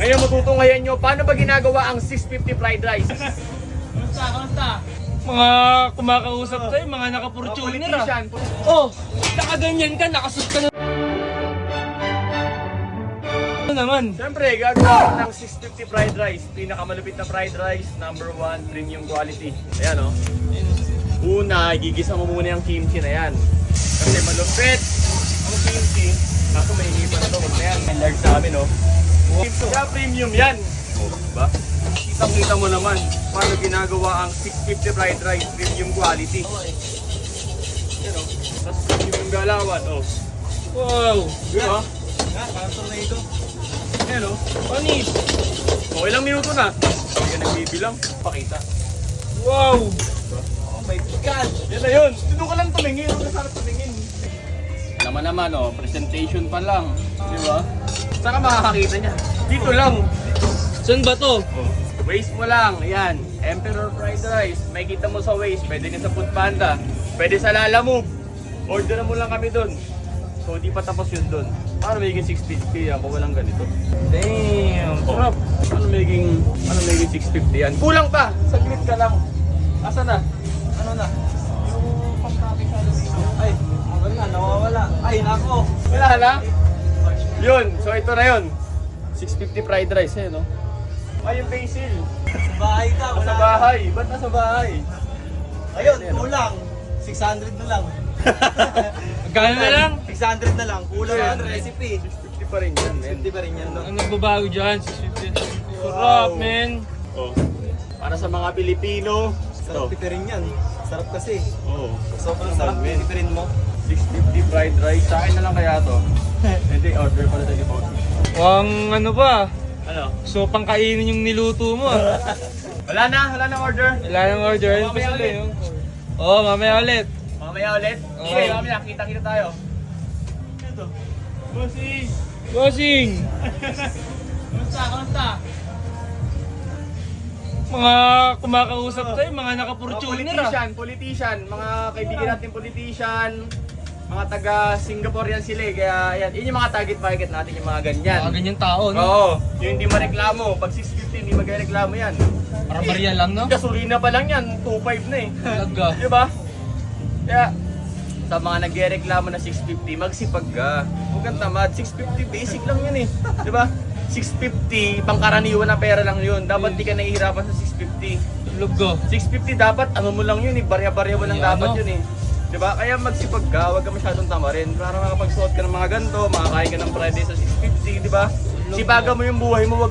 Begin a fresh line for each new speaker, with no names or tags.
Ngayon matutunghayan nyo, paano ba ginagawa ang 650 fried rice?
Kamusta? Mga kumakausap tayo, mga naka-fortuner
Politician.
Oh, nakaganyan ka, nakasut ka na. Ano naman?
Siyempre, gagawa ng 650 fried rice. Pinakamalupit na fried rice, number 1, premium quality. Ayan o. Una, gigisa mo muna yung kimchi na yan. Kasi malupit ang kimchi. Kaso may inipan na to, huwag na yan. May large sa amin o. Kaya premium yan. O, diba? Kita-kita mo naman paano ginagawa ang 650 fried rice, premium quality. Yan o. Tapos premium galawan o.
Wow!
Diba?
Parang tornado.
Ayan o.
Panis!
O, ilang minuto na? Hindi ka nagbibilang. Pakita.
Wow!
Oh my God! Yan na yun! Dito ka lang tumingin. Huwag ka sana tumingin. Naman oh, presentation pa lang. Di ba? Saan ka makakakita niya? Dito lang.
Saan ba to?
Oh. Waste mo lang. Ayan. Emperor fried rice. May kita mo sa Waze. Pwede din sa Food Panda. Pwede sa Lalamove. Order mo lang kami dun. So, di pa tapos yun dun. Paano magiging 650 yan kung walang ganito?
Damn!
Sarap. Ano magiging 650 yan? Kulang pa. Saglit ka lang. Asa na?
Ano na? Yung pang-topic sa ay, wala, nawawala. Ay, nako!
Wala na? Yun. So, ito na yun. 650 fried rice eh, no? Ay, yung basil.
Bahay ka,
Nasa bahay. Ba't nasa bahay?
Ayun,
Ayan,
kulang. 600 na lang. Magkano na lang? 600 na lang. Kulang
Ayan.
ang recipe.
650 pa rin yan, men.
50 pa rin yan, no?
Ang nagbabago dyan, 650.
Wow.
Sarap, men.
Oh. Para sa mga Pilipino.
Sarap
Ito.
pipirin yan. Sarap kasi.
Oh.
Sobrang sarap
Men.
pipirin mo.
650 fried rice. Sa akin na lang kaya to. Hindi, order pala sa iyo.
Huwag ano ba?
Ano?
So, pang kainin yung niluto mo.
Wala na order.
Wala nang order. Ayun pa
Mamaya
sila
ulit.
yun. Oo, mamaya ulit.
Mamaya ulit?
Oo.
Okay, mamaya. Kita-kita tayo. Ito. Bossing!
Bossing!
Kamusta?
Mga kumakausap tayo, mga naka-fortuner
Politician, mga kaibigan natin politician, mga taga Singapore yan sila eh. Kaya yan, yun yung mga target market natin, yung mga ganyan.
Mga ganyan tao, no?
Oo, yung hindi mareklamo. Pag 650, hindi magreklamo yan.
Para barya lang, no?
Gasolina pa lang yan, 2.5 na eh.
Talaga.
Di ba? Kaya, sa mga nagreklamo na 650, magsipag ka. Huwag kang tamad. 650, basic lang yun eh. Di ba? 650, pangkaraniwan na pera lang yun. Dapat di ka nahihirapan sa 650.
Lugo.
650 dapat, ano mo lang yun eh. Barya-barya mo lang
Yeah,
dapat
no?
yun eh. Di ba? Kaya magsipag ka, huwag ka masyadong tamarin. Para makapagsuot ka ng mga ganito, makakain ka ng Friday sa 650, di ba? Sipagan mo yung buhay mo, wag